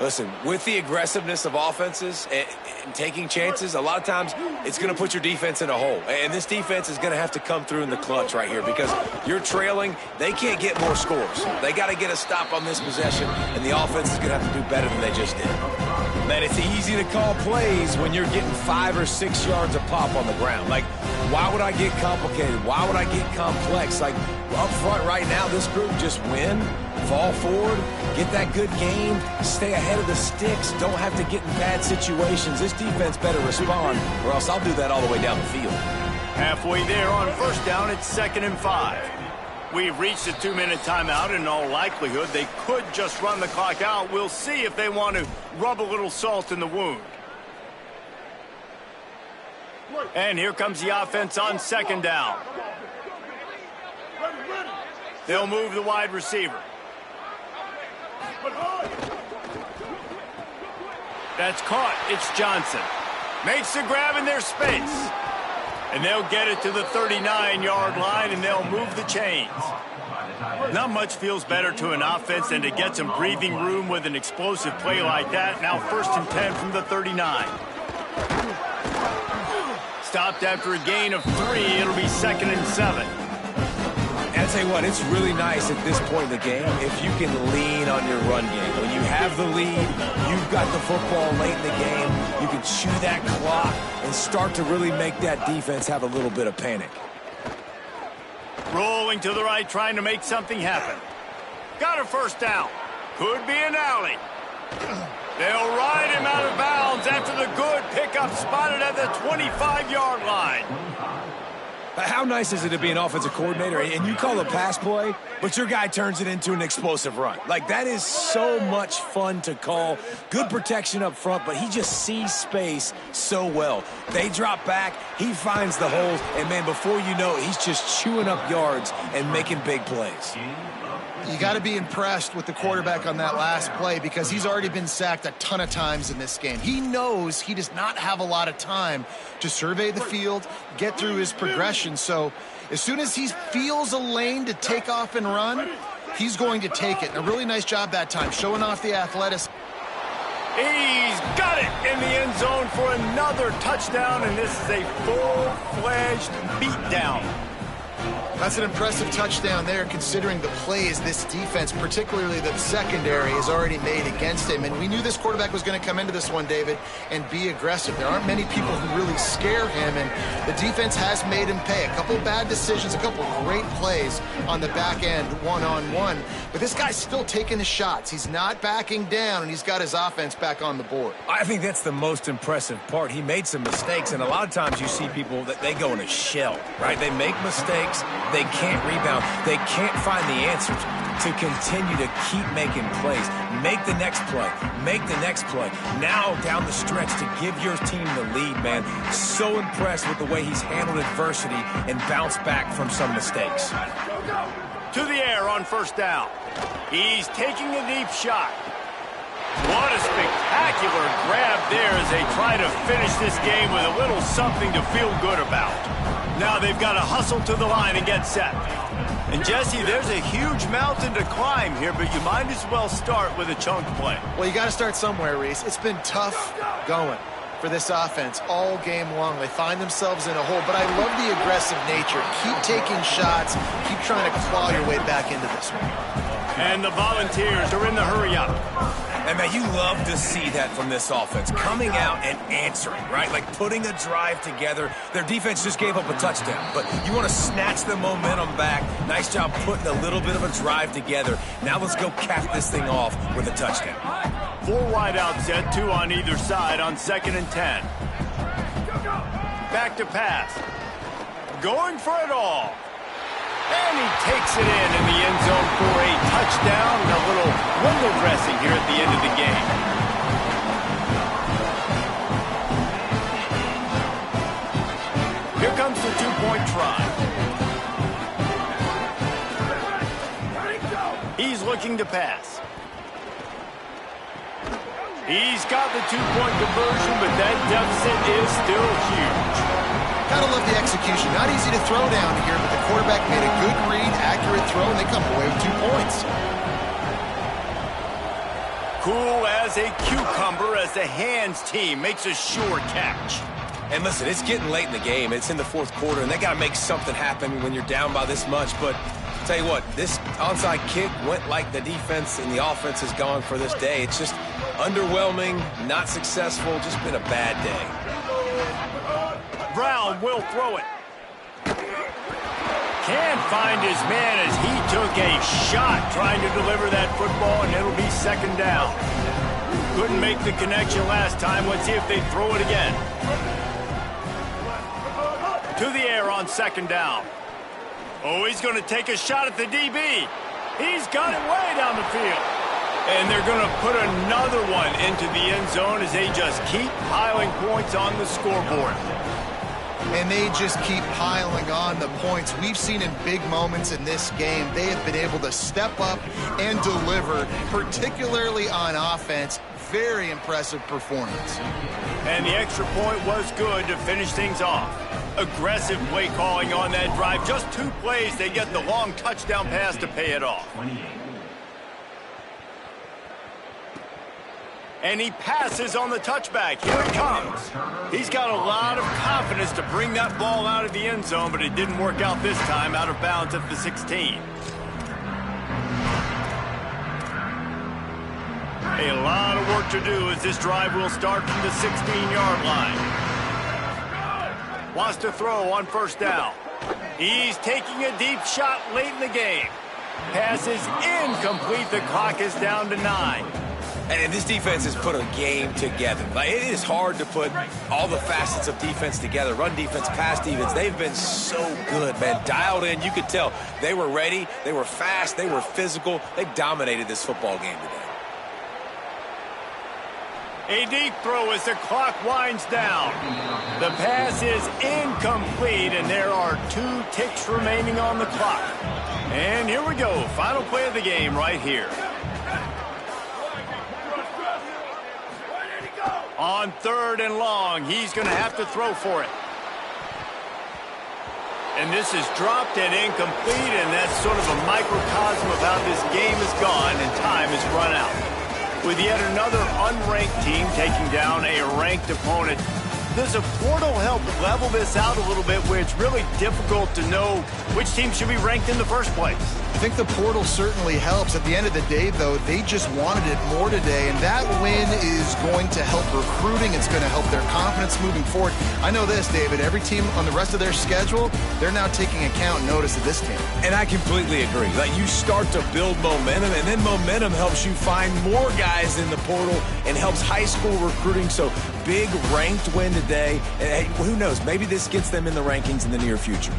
Listen, with the aggressiveness of offenses and taking chances, a lot of times it's going to put your defense in a hole. And this defense is going to have to come through in the clutch right here because you're trailing. They can't get more scores. They got to get a stop on this possession, and the offense is going to have to do better than they just did. Man, it's easy to call plays when you're getting 5 or 6 yards a pop on the ground. Like, why would I get complicated? Why would I get complex? Like, up front right now, this group just win, fall forward, get that good game, stay ahead ahead of the sticks, don't have to get in bad situations. This defense better respond, or else I'll do that all the way down the field. Halfway there on first down, it's 2nd and 5. We've reached a 2-minute timeout. In all likelihood, they could just run the clock out. We'll see if they want to rub a little salt in the wound. And here comes the offense on 2nd down. They'll move the wide receiver. That's caught. It's Johnson. Makes the grab in their space. And they'll get it to the 39-yard line, and they'll move the chains. Not much feels better to an offense than to get some breathing room with an explosive play like that. Now 1st and 10 from the 39. Stopped after a gain of 3. It'll be 2nd and 7. I'll tell you what, it's really nice at this point in the game if you can lean on your run game. When you have the lead, you've got the football late in the game, you can chew that clock and start to really make that defense have a little bit of panic. Rolling to the right, trying to make something happen. Got a 1st down. Could be an alley. They'll ride him out of bounds after the good pickup spotted at the 25-yard line. How nice is it to be an offensive coordinator and you call a pass play, but your guy turns it into an explosive run? Like, that is so much fun to call. Good protection up front, but he just sees space so well. They drop back, he finds the holes, and, man, before you know it, he's just chewing up yards and making big plays. You got to be impressed with the quarterback on that last play because he's already been sacked a ton of times in this game. He knows he does not have a lot of time to survey the field, get through his progression. So as soon as he feels a lane to take off and run, he's going to take it. And a really nice job that time, showing off the athleticism. He's got it in the end zone for another touchdown, and this is a full-fledged beatdown. That's an impressive touchdown there, considering the plays this defense, particularly the secondary, has already made against him. And we knew this quarterback was going to come into this one, David, and be aggressive. There aren't many people who really scare him, and the defense has made him pay. A couple bad decisions, a couple great plays on the back end, one-on-one. But this guy's still taking his shots. He's not backing down, and he's got his offense back on the board. I think that's the most impressive part. He made some mistakes, and a lot of times you see people that they go in a shell, right? They make mistakes. They can't rebound. They can't find the answers to continue to keep making plays. Make the next play. Make the next play. Now down the stretch to give your team the lead, man. So impressed with the way he's handled adversity and bounced back from some mistakes. To the air on 1st down. He's taking a deep shot. What a spectacular grab there as they try to finish this game with a little something to feel good about. Now they've got to hustle to the line and get set. And, Jesse, there's a huge mountain to climb here, but you might as well start with a chunk play. Well, you got to start somewhere, Reese. It's been tough going for this offense all game long. They find themselves in a hole, but I love the aggressive nature. Keep taking shots. Keep trying to claw your way back into this one. And the Volunteers are in the hurry-up. And, man, you love to see that from this offense, coming out and answering, right? Like putting a drive together. Their defense just gave up a touchdown, but you want to snatch the momentum back. Nice job putting a little bit of a drive together. Now let's go cap this thing off with a touchdown. 4 wide out set, 2 on either side on 2nd and 10. Back to pass. Going for it all. And he takes it in the end zone for a touchdown and a little window dressing here at the end of the game. Here comes the 2-point try. He's looking to pass. He's got the 2-point conversion, but that deficit is still huge. Gotta love the execution. Not easy to throw down here, but the quarterback made a good read, accurate throw, and they come away with 2 points. Cool as a cucumber as the hands team makes a sure catch. And listen, it's getting late in the game. It's in the 4th quarter, and they got to make something happen when you're down by this much. But I'll tell you what, this onside kick went like the defense and the offense has gone for this day. It's just underwhelming, not successful, just been a bad day. Brown will throw it. Can't find his man as he took a shot trying to deliver that football, and it'll be 2nd down. Couldn't make the connection last time. Let's see if they throw it again. To the air on second down. Oh, he's going to take a shot at the DB. He's got it way down the field. And they're going to put another one into the end zone as they just keep piling points on the scoreboard. And they just keep piling on the points. We've seen in big moments in this game, they have been able to step up and deliver, particularly on offense. Very impressive performance. And the extra point was good to finish things off. Aggressive play calling on that drive. Just 2 plays, they get the long touchdown pass to pay it off. And he passes on the touchback. Here it comes. He's got a lot of confidence to bring that ball out of the end zone, but it didn't work out this time, out of bounds at the 16. A lot of work to do as this drive will start from the 16-yard line. Wants to throw on first down. He's taking a deep shot late in the game. Pass is incomplete. The clock is down to 9. And this defense has put a game together. Like, it is hard to put all the facets of defense together. Run defense, pass defense. They've been so good, man. Dialed in. You could tell they were ready. They were fast. They were physical. They dominated this football game today. A deep throw as the clock winds down. The pass is incomplete, and there are 2 ticks remaining on the clock. And here we go. Final play of the game right here. On 3rd and long, he's going to have to throw for it. And this is dropped and incomplete, and that's sort of a microcosm of how this game is gone and time has run out. With yet another unranked team taking down a ranked opponent, does a portal help level this out a little bit where it's really difficult to know which team should be ranked in the first place? I think the portal certainly helps. At the end of the day, though, they just wanted it more today, and that win is going to help recruiting. It's going to help their confidence moving forward. I know this, David, every team on the rest of their schedule, they're now taking account and notice of this team. And I completely agree. Like, you start to build momentum, and then momentum helps you find more guys in the portal and helps high school recruiting. So big ranked win today. And hey, who knows, maybe this gets them in the rankings in the near future.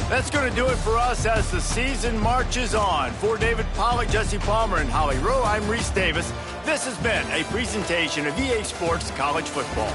That's going to do it for us as the season marches on. For David Pollack, Jesse Palmer, and Holly Rowe, I'm Reese Davis. This has been a presentation of EA Sports College Football.